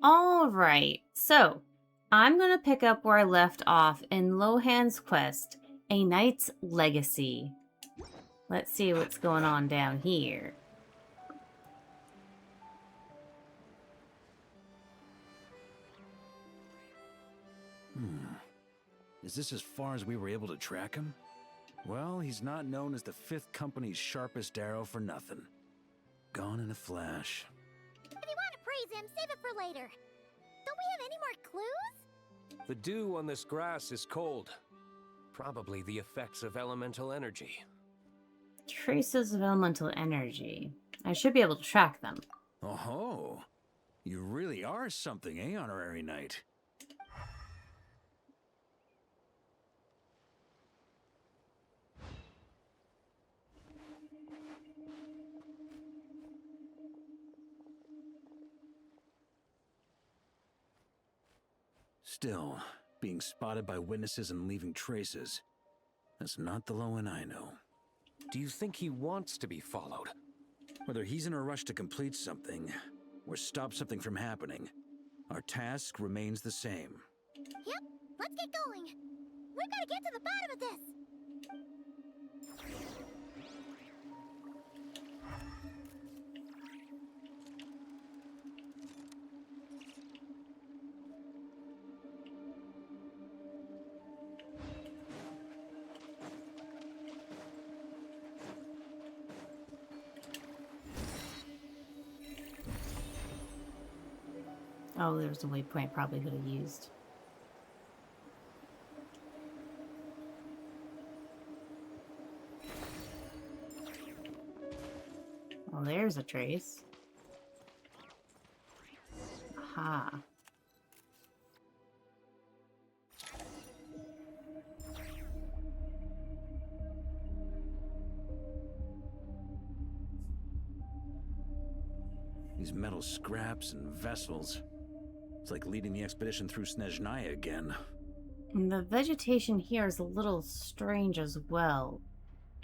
All right, so I'm going to pick up where I left off in Lohan's quest, A Knight's Legacy. Let's see what's going on down here. Hmm. Is this as far as we were able to track him? Well, he's not known as the 5th Company's sharpest arrow for nothing. Gone in a flash. If you want to praise him, save it for later. Don't we have any more clues? The dew on this grass is cold. Probably the effects of elemental energy. Traces of elemental energy. I should be able to track them. Oh-ho! You really are something, eh, Honorary Knight? Still, being spotted by witnesses and leaving traces, that's not the Lohen I know. Do you think he wants to be followed? Whether he's in a rush to complete something, or stop something from happening, our task remains the same. Yep, let's get going. We've got to get to the bottom of this. Oh, there's a waypoint probably could have used. Well, there's a trace. Aha. These metal scraps and vessels. It's like leading the expedition through Snezhnaya again. And the vegetation here is a little strange as well.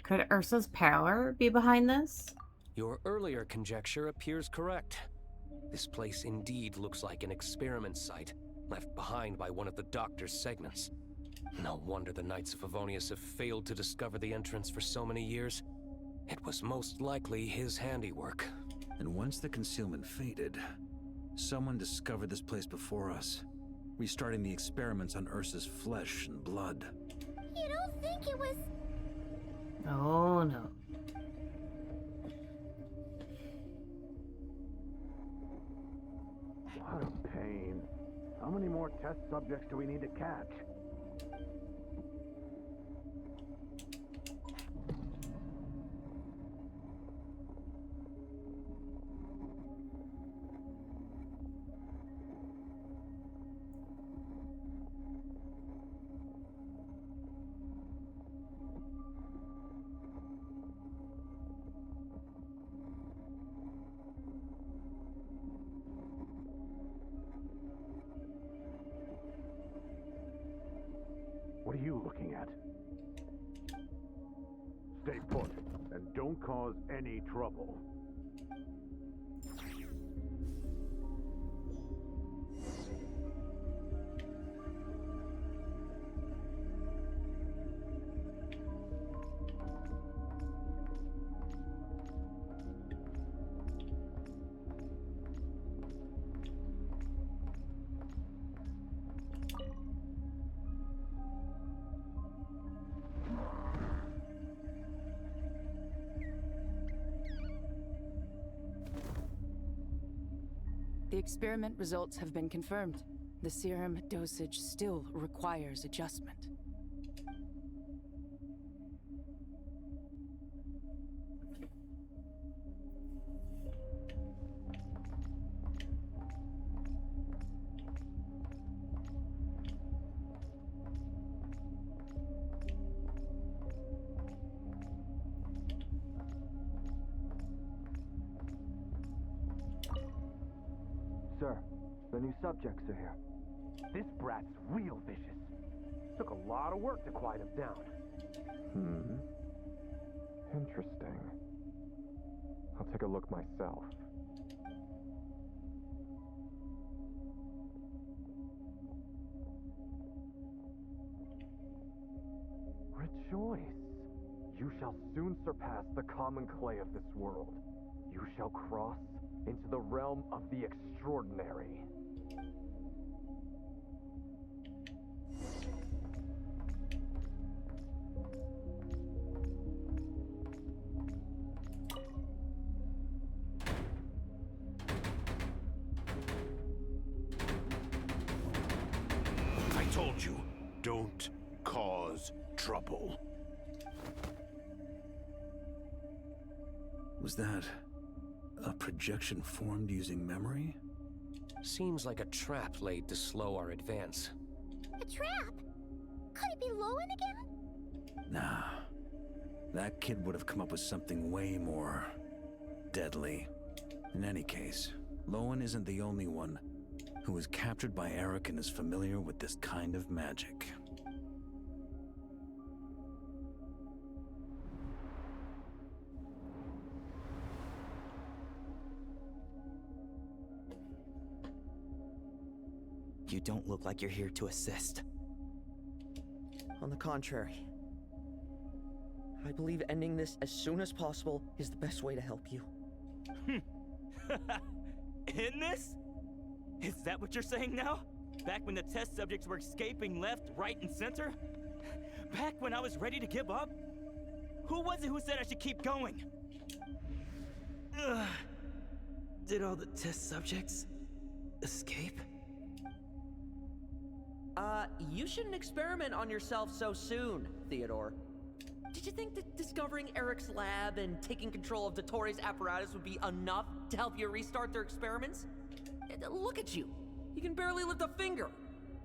Could Ursa's power be behind this? Your earlier conjecture appears correct. This place indeed looks like an experiment site, left behind by one of the Doctor's segments. No wonder the Knights of Favonius have failed to discover the entrance for so many years. It was most likely his handiwork. And once the concealment faded, someone discovered this place before us, restarting the experiments on Ursa's flesh and blood. You don't think it was... Oh no. What a pain. How many more test subjects do we need to catch? What are you looking at? Stay put, and don't cause any trouble. The experiment results have been confirmed. The serum dosage still requires adjustment. Sir, the new subjects are here. This brat's real vicious. Took a lot of work to quiet him down. Interesting. I'll take a look myself. choice. You shall soon surpass the common clay of this world. You shall cross into the realm of the extraordinary. I told you, don't cause trouble. Was that a projection formed using memory? Seems like a trap laid to slow our advance. A trap? Could it be Lohen again? Nah. That kid would have come up with something way more deadly. In any case, Lohen isn't the only one who was captured by Eric and is familiar with this kind of magic. You don't look like you're here to assist. On the contrary, I believe ending this as soon as possible is the best way to help you. In this? Is that what you're saying now? Back when the test subjects were escaping left, right, and center? Back when I was ready to give up? Who was it who said I should keep going? Ugh. Did all the test subjects escape? You shouldn't experiment on yourself so soon, Theodore. Did you think that discovering Eric's lab and taking control of Dottore apparatus would be enough to help you restart their experiments? Look at you. You can barely lift a finger.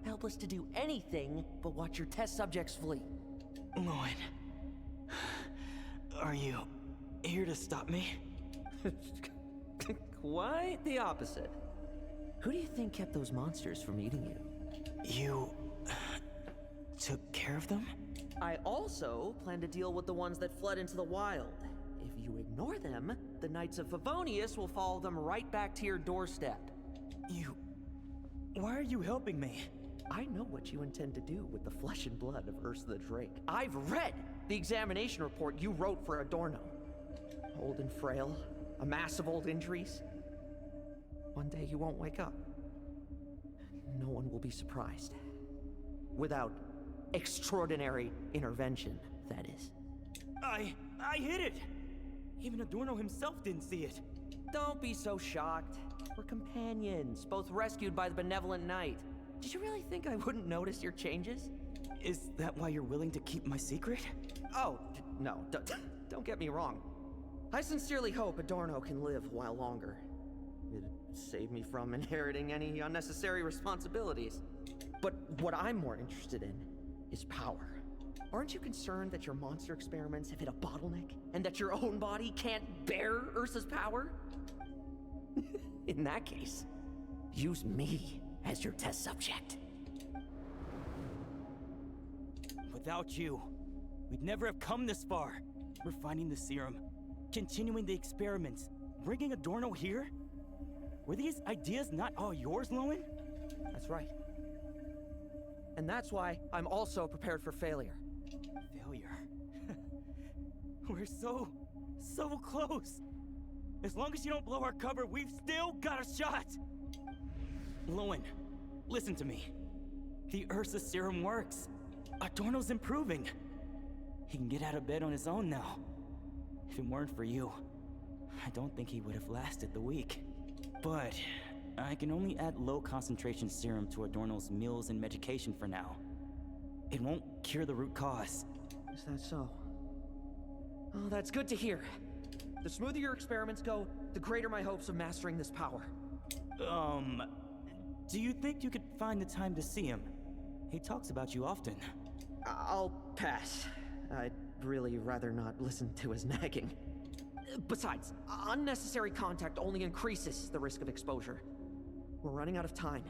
Helpless to do anything but watch your test subjects flee. Lohen, are you here to stop me? Quite the opposite. Who do you think kept those monsters from eating you? You took care of them? I also plan to deal with the ones that fled into the wild. If you ignore them, the Knights of Favonius will follow them right back to your doorstep. Why are you helping me? I know what you intend to do with the flesh and blood of Ursa the Drake. I've read the examination report you wrote for Adorno. Old and frail, a mass of old injuries. One day you won't wake up. No one will be surprised. Without extraordinary intervention, that is. I hit it! Even Adorno himself didn't see it. Don't be so shocked. We're companions, both rescued by the benevolent knight. Did you really think I wouldn't notice your changes? Is that why you're willing to keep my secret? Oh, no, don't get me wrong. I sincerely hope Adorno can live a while longer. It'd save me from inheriting any unnecessary responsibilities. But what I'm more interested in is power. Aren't you concerned that your monster experiments have hit a bottleneck and that your own body can't bear Ursa's power? In that case, use me as your test subject. Without you, we'd never have come this far. Refining the serum, continuing the experiments, bringing Adorno here? Were these ideas not all yours, Lohen? That's right. And that's why I'm also prepared for failure. Failure? We're so close. As long as you don't blow our cover, we've still got a shot. Lohen, listen to me. The Ursa serum works. Adorno's improving. He can get out of bed on his own now. If it weren't for you, I don't think he would have lasted the week. But I can only add low concentration serum to Adorno's meals and medication for now. It won't cure the root cause. Is that so? Oh, that's good to hear. The smoother your experiments go, the greater my hopes of mastering this power. Do you think you could find the time to see him? He talks about you often. I'll pass. I'd really rather not listen to his nagging. Besides, unnecessary contact only increases the risk of exposure. We're running out of time.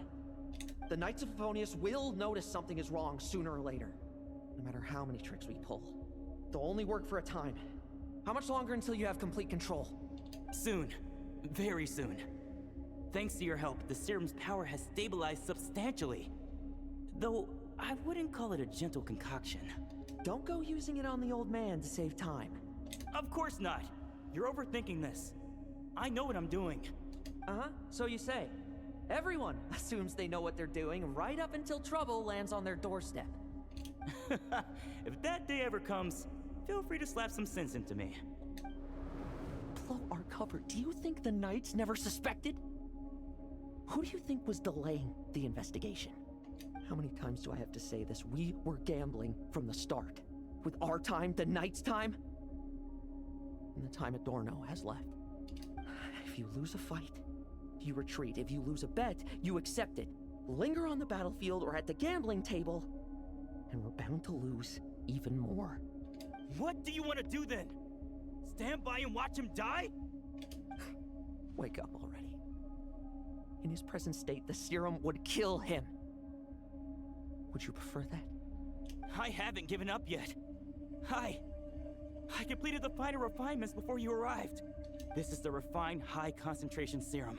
The Knights of Favonius will notice something is wrong sooner or later, no matter how many tricks we pull. They'll only work for a time. How much longer until you have complete control? Soon. Very soon. Thanks to your help, the serum's power has stabilized substantially. Though, I wouldn't call it a gentle concoction. Don't go using it on the old man to save time. Of course not. You're overthinking this. I know what I'm doing. Uh-huh, so you say. Everyone assumes they know what they're doing right up until trouble lands on their doorstep. If that day ever comes, feel free to slap some sense into me. Blow our cover. Do you think the Knights never suspected? Who do you think was delaying the investigation? How many times do I have to say this? We were gambling from the start. With our time, the Knights' time, and the time Adorno has left. If you lose a fight, you retreat. If you lose a bet, you accept it. Linger on the battlefield or at the gambling table, and we're bound to lose even more. What do you want to do then? Stand by and watch him die? Wake up already. In his present state, the serum would kill him. Would you prefer that? I haven't given up yet. I completed the finer refinements before you arrived. This is the refined high-concentration serum.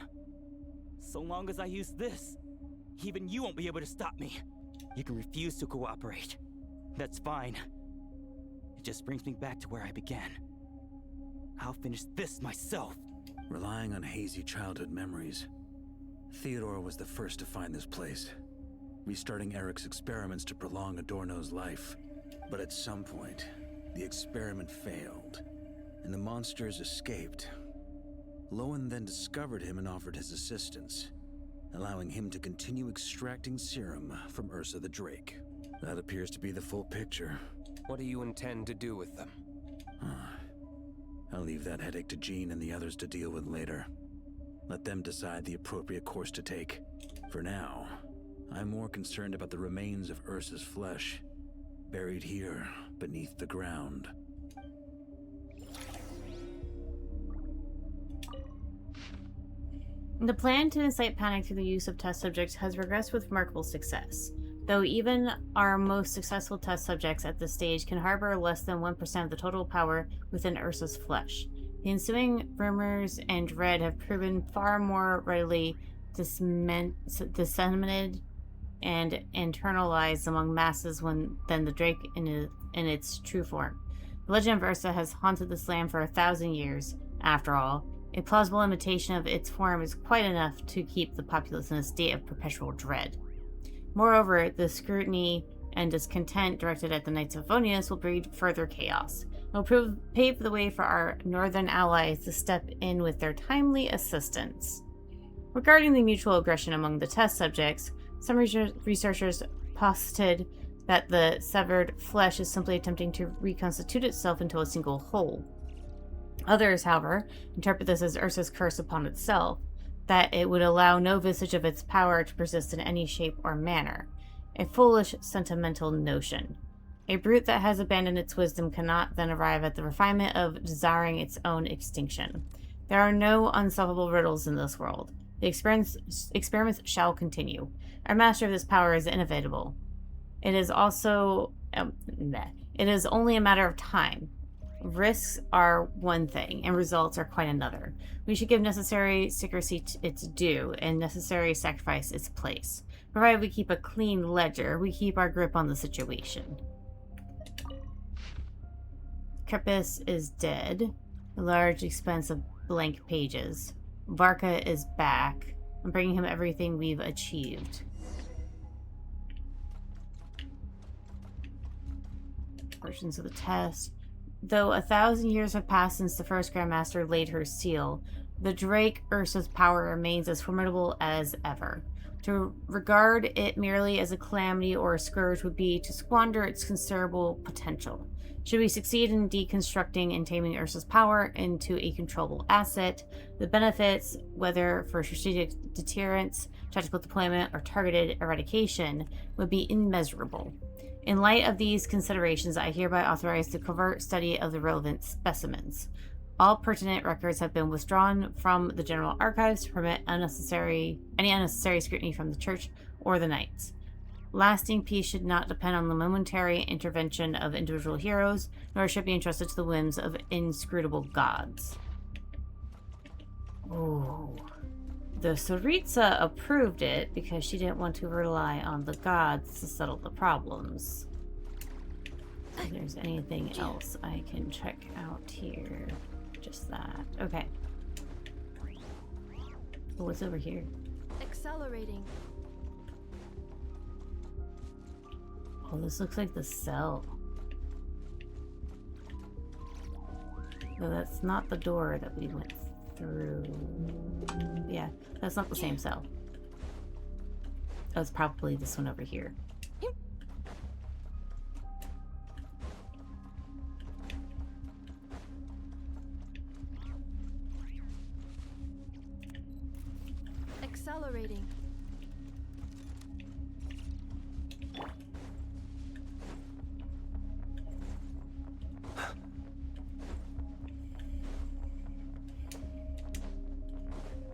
So long as I use this, even you won't be able to stop me. You can refuse to cooperate. That's fine. It just brings me back to where I began. I'll finish this myself. Relying on hazy childhood memories, Theodore was the first to find this place, restarting Eric's experiments to prolong Adorno's life. But at some point, the experiment failed, and the monsters escaped. Lohen then discovered him and offered his assistance, allowing him to continue extracting serum from Ursa the Drake. That appears to be the full picture. What do you intend to do with them? I'll leave that headache to Jean and the others to deal with later. Let them decide the appropriate course to take. For now, I'm more concerned about the remains of Ursa's flesh, buried here beneath the ground. The plan to incite panic through the use of test subjects has progressed with remarkable success, though even our most successful test subjects at this stage can harbor less than 1% of the total power within Ursa's flesh. The ensuing rumors and dread have proven far more readily disseminated and internalized among masses than the Drake in its true form. The legend of Ursa has haunted this land for 1,000 years. After all, a plausible imitation of its form is quite enough to keep the populace in a state of perpetual dread. Moreover, the scrutiny and discontent directed at the Knights of Favonius will breed further chaos. It will pave the way for our northern allies to step in with their timely assistance. Regarding the mutual aggression among the test subjects, some researchers posited that the severed flesh is simply attempting to reconstitute itself into a single whole. Others, however, interpret this as Ursa's curse upon itself, that it would allow no vestige of its power to persist in any shape or manner. A foolish, sentimental notion. A brute that has abandoned its wisdom cannot then arrive at the refinement of desiring its own extinction. There are no unsolvable riddles in this world. The experiments shall continue. Our master of this power is inevitable. It is also... it is only a matter of time. Risks are one thing, and results are quite another. We should give necessary secrecy its due, and necessary sacrifice its place. Provided we keep a clean ledger, we keep our grip on the situation. Kripis is dead. A large expanse of blank pages. Varka is back. I'm bringing him everything we've achieved. Versions of the test. Though 1,000 years have passed since the first Grandmaster laid her seal, the Drake Ursa's power remains as formidable as ever. To regard it merely as a calamity or a scourge would be to squander its considerable potential. Should we succeed in deconstructing and taming Ursa's power into a controllable asset, the benefits, whether for strategic deterrence, tactical deployment, or targeted eradication, would be immeasurable. In light of these considerations, I hereby authorize the covert study of the relevant specimens. All pertinent records have been withdrawn from the General Archives to permit any unnecessary scrutiny from the Church or the Knights. Lasting peace should not depend on the momentary intervention of individual heroes, nor should be entrusted to the whims of inscrutable gods. Ooh. The Tsaritsa approved it because she didn't want to rely on the gods to settle the problems. if there's anything else I can check out here. Just that. Okay. Well, what's over here? Accelerating. Oh, this looks like the cell. No, that's not the door that we went through. Yeah, that's not the same cell. Oh, it's probably this one over here. Accelerating.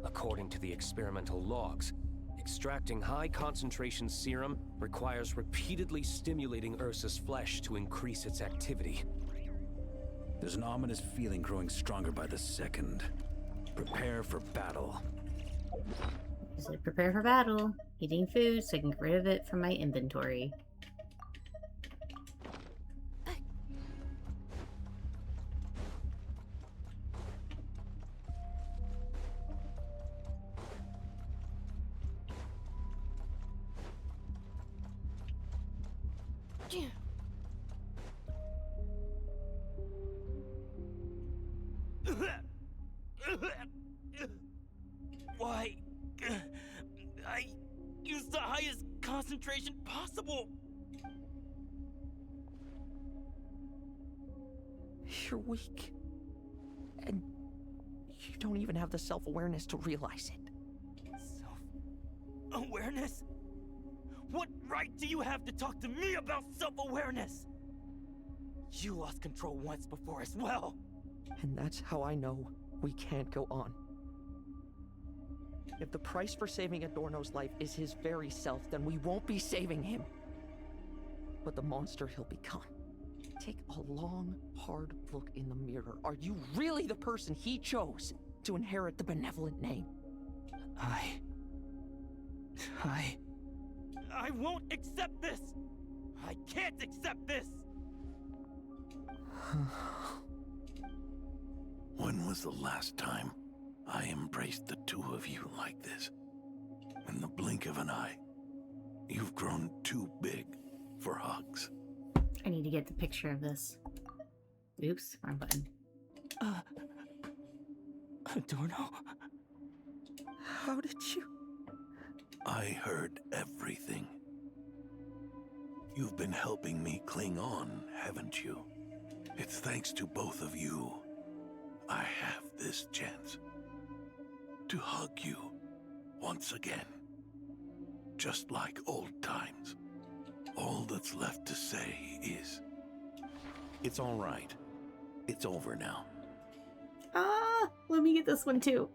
According to the experimental logs, extracting high-concentration serum requires repeatedly stimulating Ursa's flesh to increase its activity. There's an ominous feeling growing stronger by the second. Prepare for battle. So prepare for battle. Eating food so I can get rid of it from my inventory. Why? I used the highest concentration possible. You're weak. And you don't even have the self-awareness to realize it. Self-awareness? What right do you have to talk to me about self-awareness? You lost control once before as well. And that's how I know we can't go on. If the price for saving Adorno's life is his very self, then we won't be saving him, but the monster he'll become. Take a long, hard look in the mirror. Are you really the person he chose to inherit the benevolent name? I won't accept this! I can't accept this! When was the last time I embraced the two of you like this? In the blink of an eye, you've grown too big for hugs. I need to get the picture of this. Oops, wrong button. Adorno? How did you? I heard everything. You've been helping me cling on, haven't you? It's thanks to both of you I have this chance to hug you once again. Just like old times. All that's left to say is, it's all right. It's over now. Ah, let me get this one too.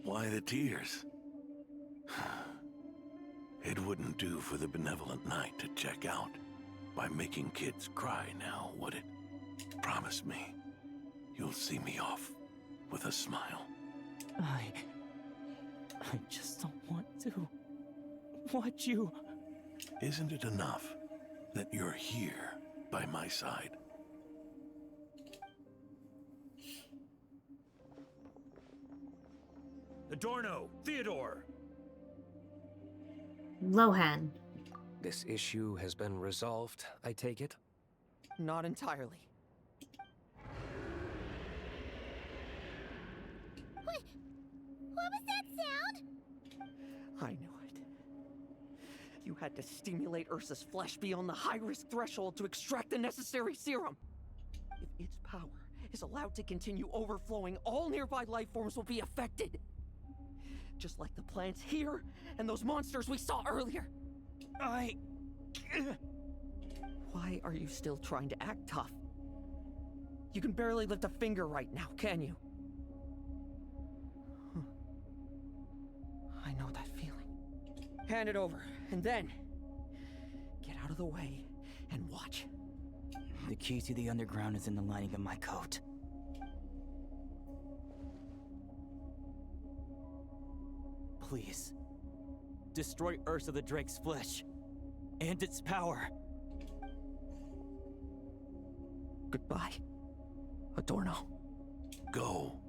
Why the tears? It wouldn't do for the benevolent knight to check out by making kids cry now, would it? Promise me you'll see me off with a smile. I just don't want to watch you. Isn't it enough that you're here by my side? Adorno! Theodore! Lohen. This issue has been resolved, I take it? Not entirely. What was that sound? I knew it. You had to stimulate Ursa's flesh beyond the high-risk threshold to extract the necessary serum. If its power is allowed to continue overflowing, all nearby life forms will be affected. Just like the plants here and those monsters we saw earlier. Why are you still trying to act tough? You can barely lift a finger right now, can you? I know that feeling. Hand it over, and then get out of the way and watch. The key to the underground is in the lining of my coat. Please. Destroy Ursa the Drake's flesh. And its power. Goodbye, Adorno. Go.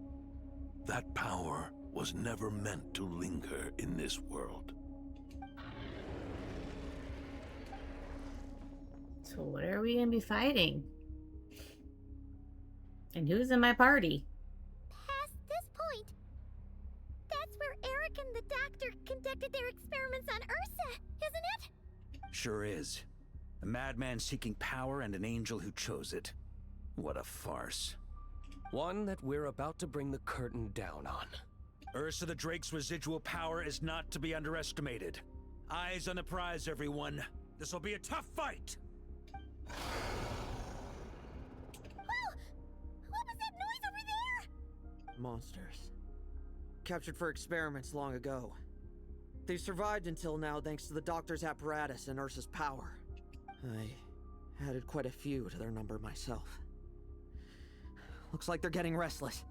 That power was never meant to linger in this world. So what are we gonna be fighting? And who's in my party? Past this point, that's where Eric and the doctor conducted their experiments on Ursa, isn't it? Sure is. A madman seeking power and an angel who chose it. What a farce. One that we're about to bring the curtain down on. Ursa the Drake's residual power is not to be underestimated. Eyes on the prize, everyone. This will be a tough fight! Whoa! What was that noise over there? Monsters. Captured for experiments long ago. They've survived until now thanks to the doctor's apparatus and Ursa's power. I added quite a few to their number myself. Looks like they're getting restless.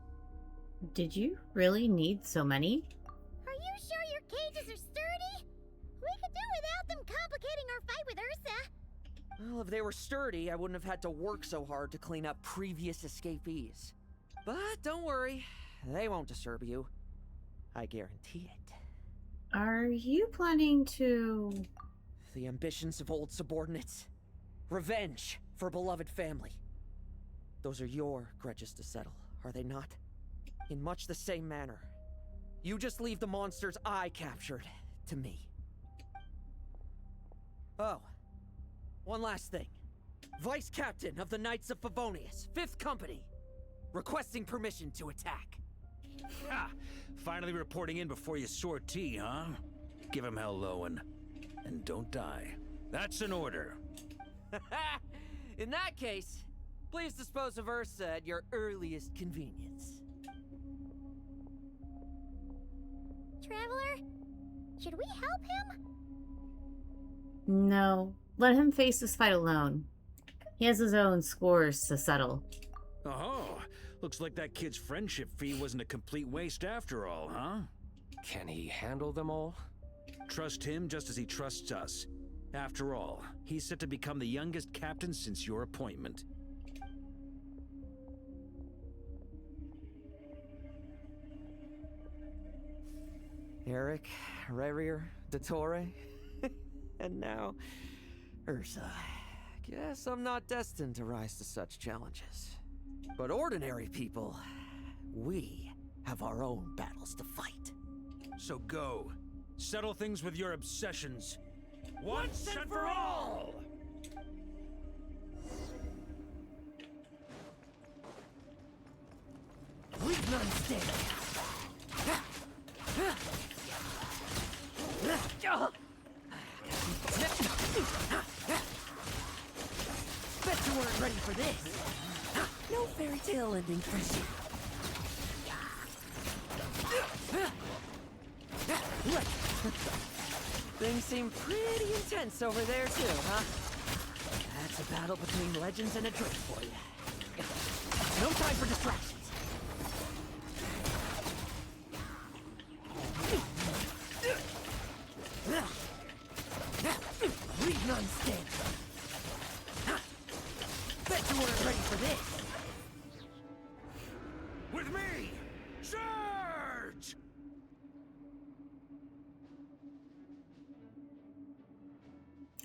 Did you really need so many? Are you sure your cages are sturdy? We could do without them complicating our fight with Ursa. Well, if they were sturdy, I wouldn't have had to work so hard to clean up previous escapees. But don't worry, they won't disturb you. I guarantee it. Are you planning to... The ambitions of old subordinates. Revenge for beloved family. Those are your grudges to settle, are they not? In much the same manner. You just leave the monsters I captured to me. Oh, one last thing. Vice Captain of the Knights of Favonius, 5th Company, requesting permission to attack. Ha! Finally reporting in before you sortie, huh? Give him hell, Lohen. And don't die. That's an order. In that case, please dispose of Ursa at your earliest convenience. Traveler, should we help him? No. Let him face this fight alone. He has his own scores to settle. Oh, looks like that kid's friendship fee wasn't a complete waste after all, huh? Can he handle them all? Trust him just as he trusts us. After all, he's set to become the youngest captain since your appointment. Eric, Rerir, Dottore, and now Ursa. Guess I'm not destined to rise to such challenges. But ordinary people, we have our own battles to fight. So go. Settle things with your obsessions. Once and for all! We've none stand. Bet you weren't ready for this. No fairy tale ending for you. Things seem pretty intense over there too, huh? That's a battle between legends and a drink for you. No time for distractions. Leave none standing. Bet you weren't ready for this. With me! Charge!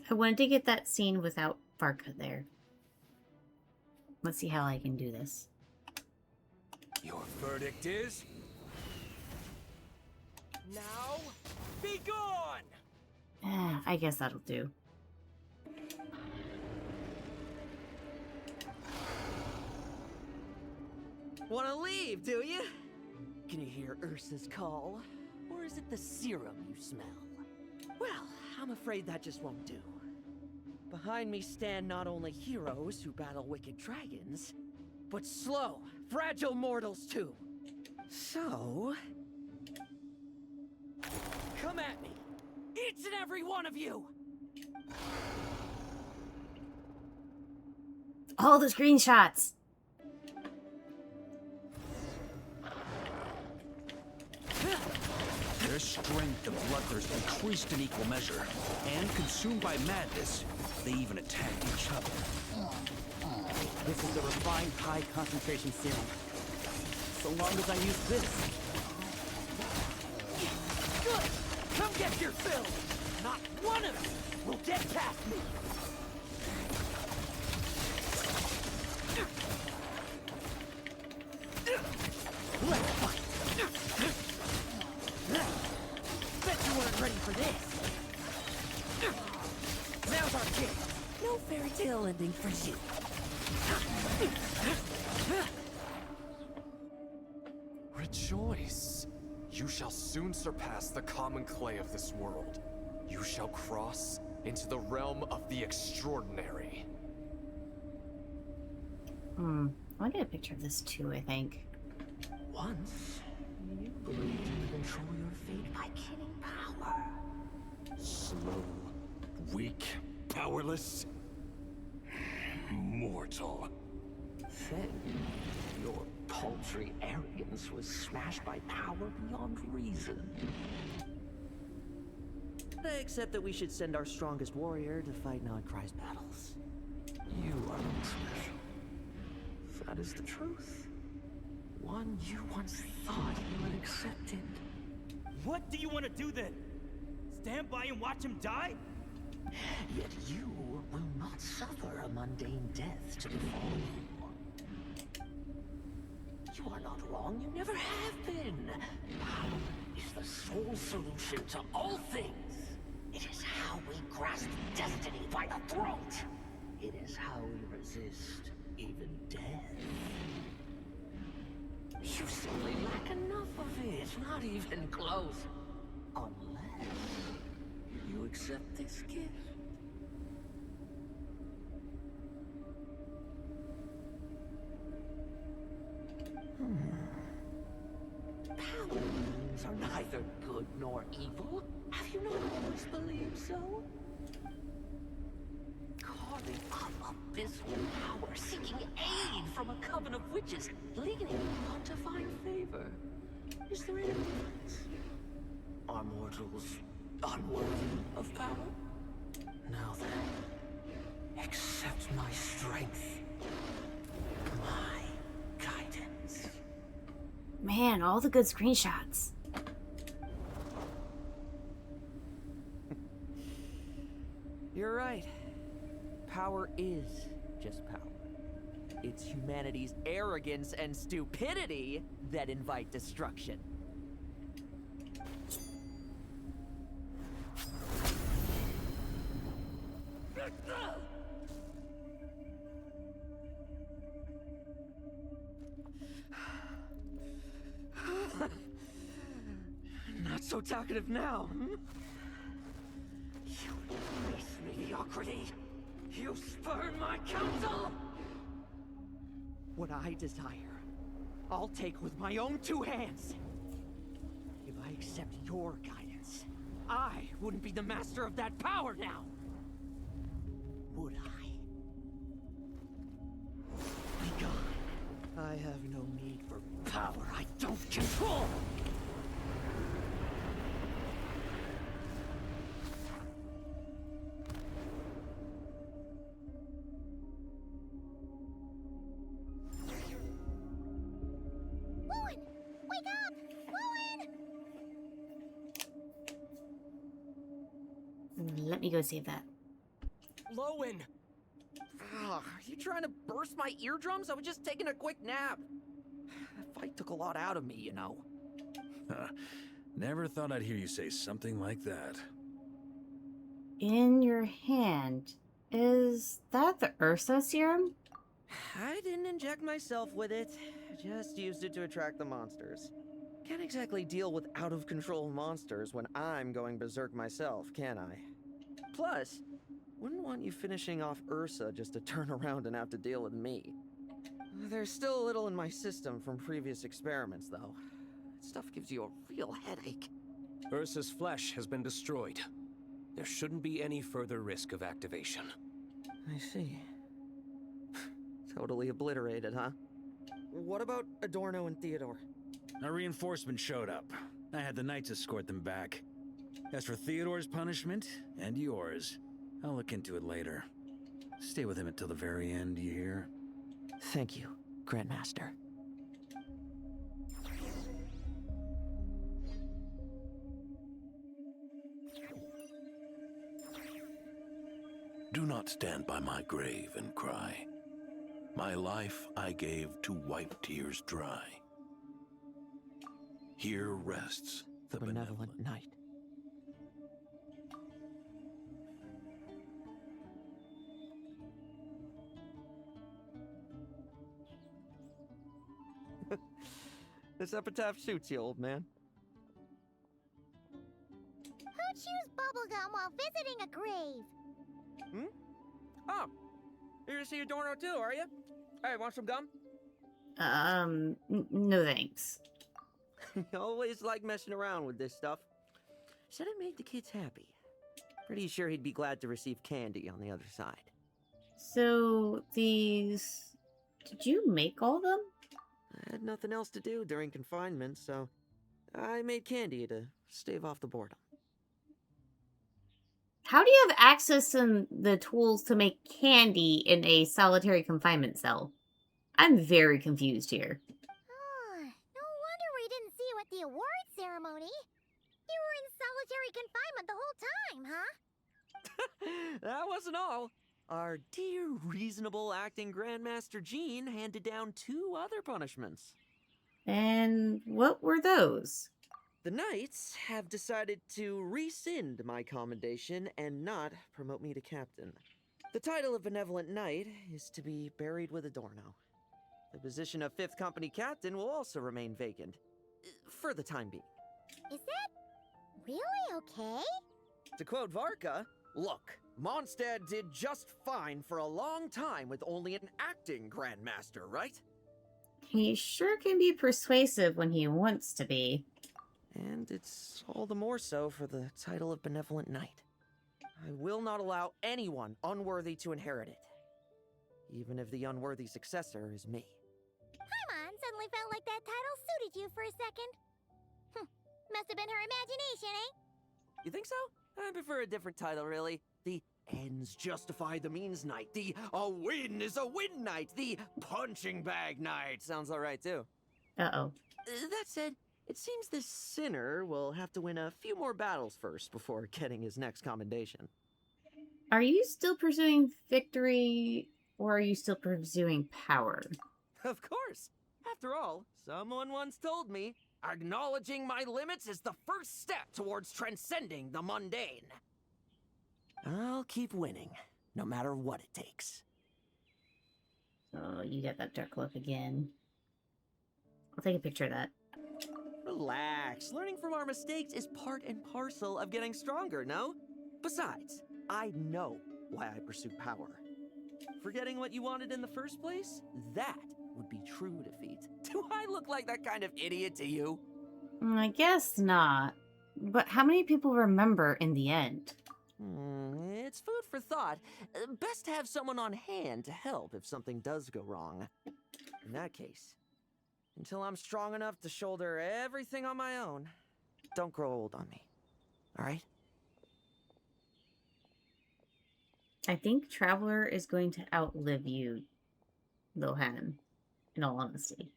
I wanted to get that scene without Farka there. Let's see how I can do this. Your verdict is? Now, be gone! I guess that'll do. Wanna leave, do you? Can you hear Ursa's call? Or is it the serum you smell? Well, I'm afraid that just won't do. Behind me stand not only heroes who battle wicked dragons, but slow, fragile mortals too. So... come at me! Each and every one of you! All the screenshots! They're Their strength and bloodthirst increased in equal measure, and consumed by madness, they even attacked each other. This is a refined high-concentration serum. So long as I use this. Good! Come get your fill! Not one of you will get past me! Let's fight! Bet you weren't ready for this! Now's our chance! No fairy tale ending for you. Rejoice! You shall soon surpass the common clay of this world. You shall cross into the realm of the extraordinary. I'll get a picture of this too, I think. Once, you believed you could control your fate by killing power. Slow, weak, powerless, mortal. Then, your paltry arrogance was smashed by power beyond reason. Except that we should send our strongest warrior to fight Nodcry's battles. You are not special. That is the truth. One you once thought you had accepted. What do you want to do then? Stand by and watch him die? Yet you will not suffer a mundane death to befall you. You are not wrong, you never have been. Power is the sole solution to all things. It is how we grasp destiny by the throat. It is how we resist even death. You simply lack enough of it, not even close. Unless you accept this gift. Powers are neither good nor evil. Have you not always believed so? Carving up abysmal power, seeking aid from a coven of witches, leaning on to find favor. Is there any difference? Are mortals unworthy of power? Now then, accept my strength, my guidance. Man, all the good screenshots. You're right. Power is just power. It's humanity's arrogance and stupidity that invite destruction. Not so talkative now, hmm? You embrace mediocrity. You spurn my counsel. What I desire, I'll take with my own two hands. If I accept your guidance, I wouldn't be the master of that power now. Would I? Be gone. I have no need for power I don't control. Lohen! Wake up! Lohen! Let me go save that. Lowen! Are you trying to burst my eardrums? I was just taking a quick nap. That fight took a lot out of me, you know. Never thought I'd hear you say something like that. In your hand. Is that the Ursa serum? I didn't inject myself with it. Just used it to attract the monsters. Can't exactly deal with out-of-control monsters when I'm going berserk myself, can I? Plus, wouldn't want you finishing off Ursa just to turn around and have to deal with me. There's still a little in my system from previous experiments, though. That stuff gives you a real headache. Ursa's flesh has been destroyed. There shouldn't be any further risk of activation. I see. Totally obliterated, huh? What about Adorno and Theodore? Our reinforcements showed up. I had the knights escort them back. As for Theodore's punishment, and yours, I'll look into it later. Stay with him until the very end, you hear? Thank you, Grandmaster. Do not stand by my grave and cry. My life I gave to wipe tears dry. Here rests the benevolent Knight. This epitaph suits you, old man. Who chews bubblegum while visiting a grave? Oh, you're gonna see Adorno too, are you? Hey, want some gum? No thanks. Always like messing around with this stuff. Said it made the kids happy. Pretty sure he'd be glad to receive candy on the other side. So, these... Did you make all of them? I had nothing else to do during confinement, so I made candy to stave off the boredom. How do you have access to the tools to make candy in a solitary confinement cell? I'm very confused here. Oh, no wonder we didn't see you at the award ceremony. You were in solitary confinement the whole time, huh? That wasn't all. Our dear, reasonable acting Grandmaster Jean handed down 2 other punishments. And what were those? The Knights have decided to rescind my commendation and not promote me to captain. The title of Benevolent Knight is to be buried with Adorno. The position of 5th Company Captain will also remain vacant, for the time being. Is that really okay? To quote Varka, look, Mondstadt did just fine for a long time with only an acting Grandmaster, right? He sure can be persuasive when he wants to be. And it's all the more so for the title of Benevolent Knight. I will not allow anyone unworthy to inherit it, even if the unworthy successor is me. Paimon suddenly felt like that title suited you for a second. Must have been her imagination, eh? You think so? I prefer a different title, really. The ends justify the means knight. The a win is a win knight. The punching bag knight. Sounds alright, too. Uh-oh. That said, it seems this sinner will have to win a few more battles first before getting his next commendation. Are you still pursuing victory, or are you still pursuing power? Of course. After all, someone once told me, acknowledging my limits is the first step towards transcending the mundane. I'll keep winning, no matter what it takes. Oh, you got that dark look again. I'll take a picture of that. Relax. Learning from our mistakes is part and parcel of getting stronger, no? Besides, I know why I pursue power. Forgetting what you wanted in the first place? That would be true defeat. Do I look like that kind of idiot to you? I guess not. But how many people remember in the end? It's food for thought. Best to have someone on hand to help if something does go wrong. In that case, until I'm strong enough to shoulder everything on my own, don't grow old on me. All right? I think Traveler is going to outlive you, Lohen, in all honesty.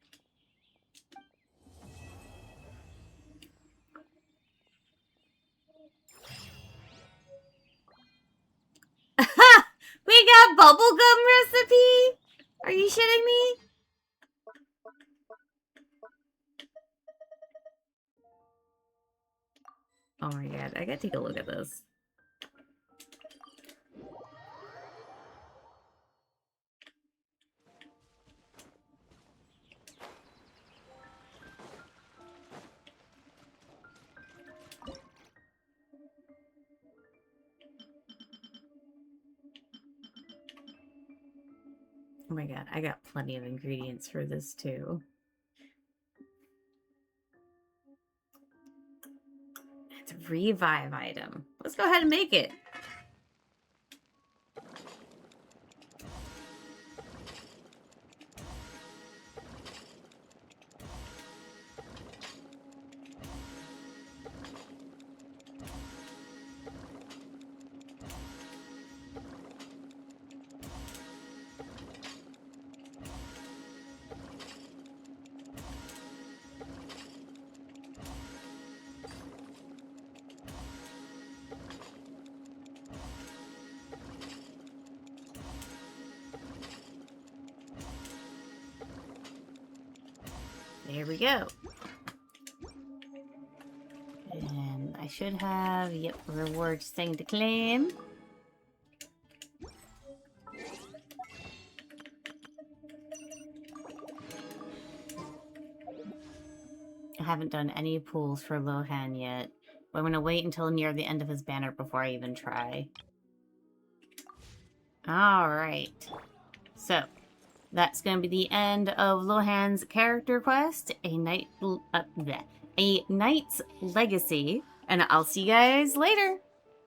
We got bubblegum recipe? Are you shitting me? Oh my god, I gotta take a look at this. Oh my god, I got plenty of ingredients for this too. It's a revive item. Let's go ahead and make it. There we go. And I should have, yep, rewards thing to claim. I haven't done any pulls for Lohen yet. But I'm going to wait until near the end of his banner before I even try. Alright. So, that's going to be the end of Lohan's character quest, a knight's legacy, and I'll see you guys later.